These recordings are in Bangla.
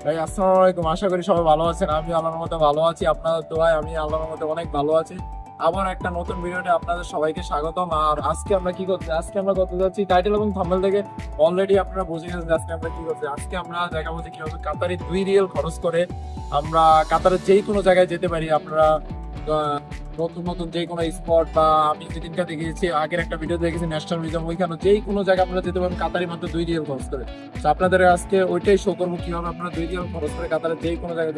ভাই আসসালামু আলাইকুম, আশা করি সবাই ভালো আছেন। আমি আল্লাহর মতো ভালো আছি, আপনাদের দোয়ায় আমি আল্লাহর মতো অনেক ভালো আছি। আবার একটা নতুন ভিডিওতে আপনাদের সবাইকে স্বাগতম। আর আজকে আমরা কি করছি, আজকে আমরা করতে যাচ্ছি টাইটেল এবং থাম্বনেল থেকে অলরেডি আপনারা বুঝে গেছেন যে আজকে আমরা কি করছি। আজকে আমরা দেখাবো যে কিভাবে কাতারি 2 রিয়াল খরচ করে আমরা কাতারের যেই কোনো জায়গায় যেতে পারি। আপনারা নতুন নতুন যে কোনো স্পট, বা আমি যেদিনকে দেখেছি আগের একটা ভিডিও দেখেছি ন্যাশনাল মিউজিয়াম, ওইখানে যেই কোনো জায়গায় আপনারা যেতে পারেন কাতারি মাত্র 2 রিয়াল খরচ করে। তো আপনাদের আজকে ওইটাই শো করবো কিভাবে আপনারা 2 রিয়াল খরচ করে কাতারে যেই কোনো জায়গায়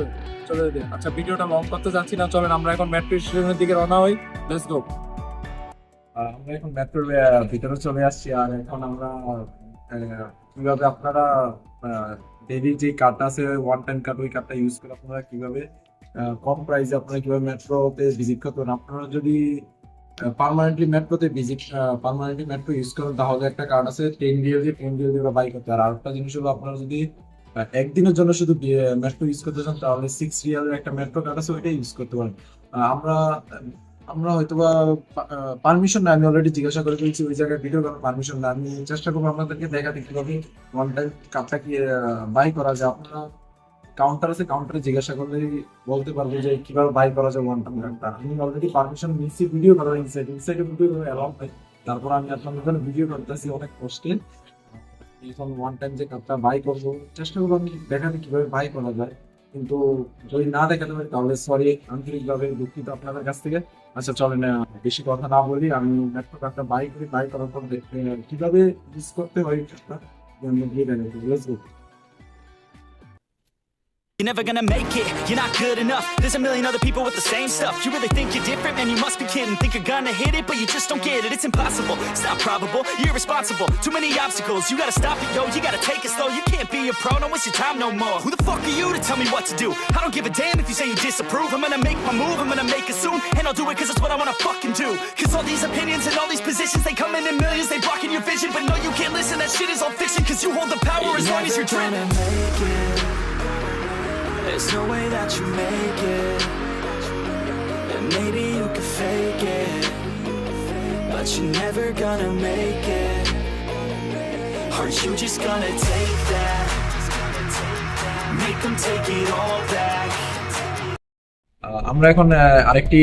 চলে যেতে। আচ্ছা, ভিডিওটা লং করতে যাচ্ছি না, চলেন আমরা এখন মেট্রো স্টেশনের দিকে রওনা হই। Let's go. আমরা এখন মেট্রোর ভিতরে চলে আসছি। আর এখন আমরা কিভাবে আপনারা ডেইলি যে কার্ড আছে ওয়ান টাইম কার্ড, ওই কার্ডটা ইউজ করে আপনারা কিভাবে কম প্রাইসে আপনারা কিভাবে মেট্রোতে ভিজিট করতে পারেন। আপনারা যদি পার্মানেন্টলি মেট্রো ইউজ করেন তাহলে একটা কার্ড আছে 10 রিয়াল দিয়ে 10 রিয়াল দিয়ে বাই করতে। আর আরেকটা জিনিস হলো, আপনারা যদি একদিনের জন্য শুধু মেট্রো ইউজ করতে চান তাহলে 6 রিয়ালের একটা মেট্রো কার্ড আছে, ওইটা ইউজ করতে পারেন। আমরা আমরা হয়তো বা পারমিশন না, আমি অলরেডি জিজ্ঞাসা করে ফেলছি ওই জায়গায় ভিডিও করার পারমিশন না। আমি চেষ্টা করবো আপনাদেরকে দেখাতে কিভাবে ওয়ান টাইম কার্ডটা কি বাই করা যায়। আপনারা কাউন্টার আছে, কাউন্টারে জিজ্ঞাসা করলে বলতে পারবো যে কিভাবে বাই করা যায় ওয়ান টাইম কার্ডটা। আমি অলরেডি পারমিশন নিচ্ছি ভিডিও করার, ইনসাইডে ভিডিও করার অ্যালাউ নাই। তারপর আমি আপনাদের জন্য ভিডিও করতেছি অনেক কষ্টে। এখন ওয়ান টাইম যে কার্ডটা বাই করবো চেষ্টা করবো আমি দেখাতে কিভাবে বাই করা যায়, কিন্তু যদি না দেখাতে পারি তাহলে সরি, আন্তরিকভাবে দুঃখিত আপনাদের কাছ থেকে। আচ্ছা চলেন, বেশি কথা না বলি, আমি মেট্রো কার্ডটা বাই করি। বাই করার পর কিভাবে ইউজ করতে হয় কার্ডটা দিয়ে দেন। Let's go. You're never gonna make it, you're not good enough. There's a million other people with the same stuff. You really think you're different? Man, you must be kidding. Think you're gonna hit it, but you just don't get it. It's impossible, it's not probable, you're irresponsible. Too many obstacles, you gotta stop it, yo. You gotta take it slow, you can't be a pro. Don't waste your time no more. Who the fuck are you to tell me what to do? I don't give a damn if you say you disapprove. I'm gonna make my move, I'm gonna make it soon. And I'll do it cause it's what I wanna fucking do. Cause all these opinions and all these positions, they come in millions, they blocking your vision. But no, you can't listen, that shit is all fiction. Cause you hold the power as long as you're dreaming. There's no way that you make it, and maybe you can fake it, but you're never gonna make it. Aren't you just gonna take that? Make them take it all back. আমরা এখন আরেকটি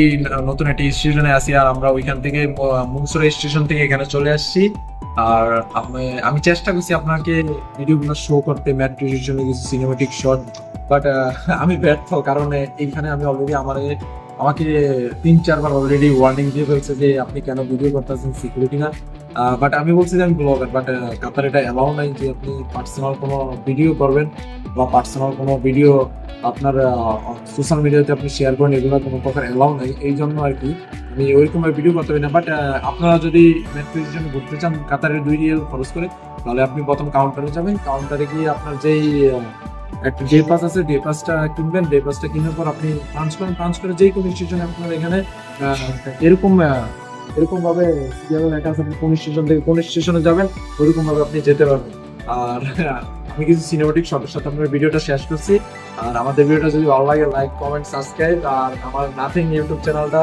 নতুন একটি স্টেশনে আছি। আর আমরা ওইখান থেকে মুনসুরা স্টেশন থেকে এখানে চলে আসছি। আর আমি চেষ্টা করছি আপনাকে ভিডিওগুলো শো করতে, মেট্রো স্টেশনে কিছু সিনেমেটিক শট, বাট আমি ব্যর্থ। কারণ এইখানে আমি অলরেডি আমাকে 3-4 বার অলরেডি ওয়ার্নিং দিয়ে ফেলছে যে আপনি কেন ভিডিও করতেছেন, সিকিউরিটি না। বাট আমি বলছি যে আমি ব্লগার, বাট কাতার এটা অ্যালাউ নাই যে আপনি পার্সোনাল কোনো ভিডিও করবেন বা পার্সোনাল কোনো ভিডিও আপনার সোশ্যাল মিডিয়াতে আপনি শেয়ার করেন, এগুলো কোনো প্রকার অ্যালাউ নাই। এই জন্য আর কি আমি ওইরকম ভিডিও করতে পারি না। বাট আপনারা যদি মেট্রো স্টেশনে ঘুরতে চান কাতারের 2 রিয়াল খরচ করে, তাহলে আপনি প্রথম কাউন্টারে যাবেন। কাউন্টারে গিয়ে আপনার যেই একটা ডে পাস আছে, ডে পাসটা কিনবেন। ডে পাসটা কেনার পর আপনি পাঞ্চ করে যেই কোনো স্টেশনে আপনার এখানে এরকম ভাবে লেখা আছে, আপনি কোন স্টেশন থেকে কোন স্টেশনে যাবেন ওইরকম ভাবে আপনি যেতে পারবেন। আর আমি কিছু সিনেমেটিক শটের সাথে আপনার ভিডিওটা শেষ করছি। আর আমাদের ভিডিওটা যদি ভালো লাগে লাইক, কমেন্ট, সাবস্ক্রাইব। আর আমার নাথিং ইউটিউব চ্যানেলটা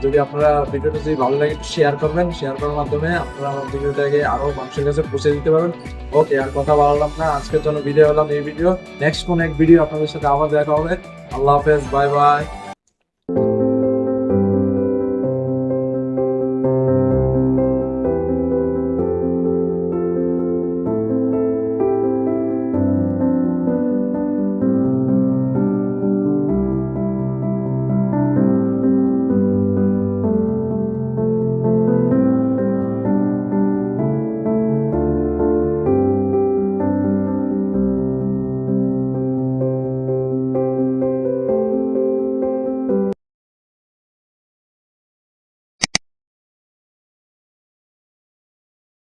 যদি আপনারা ভিডিওটা যদি ভালো লাগে শেয়ার করবেন। শেয়ার করার মাধ্যমে আপনারা আমার ভিডিওটাকে আরো মানুষের কাছে পৌঁছে দিতে পারবেন। ওকে, আর কথা বললাম না, আজকের জন্য বিদায় হলাম। এই ভিডিও নেক্সট কোন এক ভিডিও আপনাদের সাথে আবার দেখা হবে। আল্লাহ হাফেজ, বাই বাই।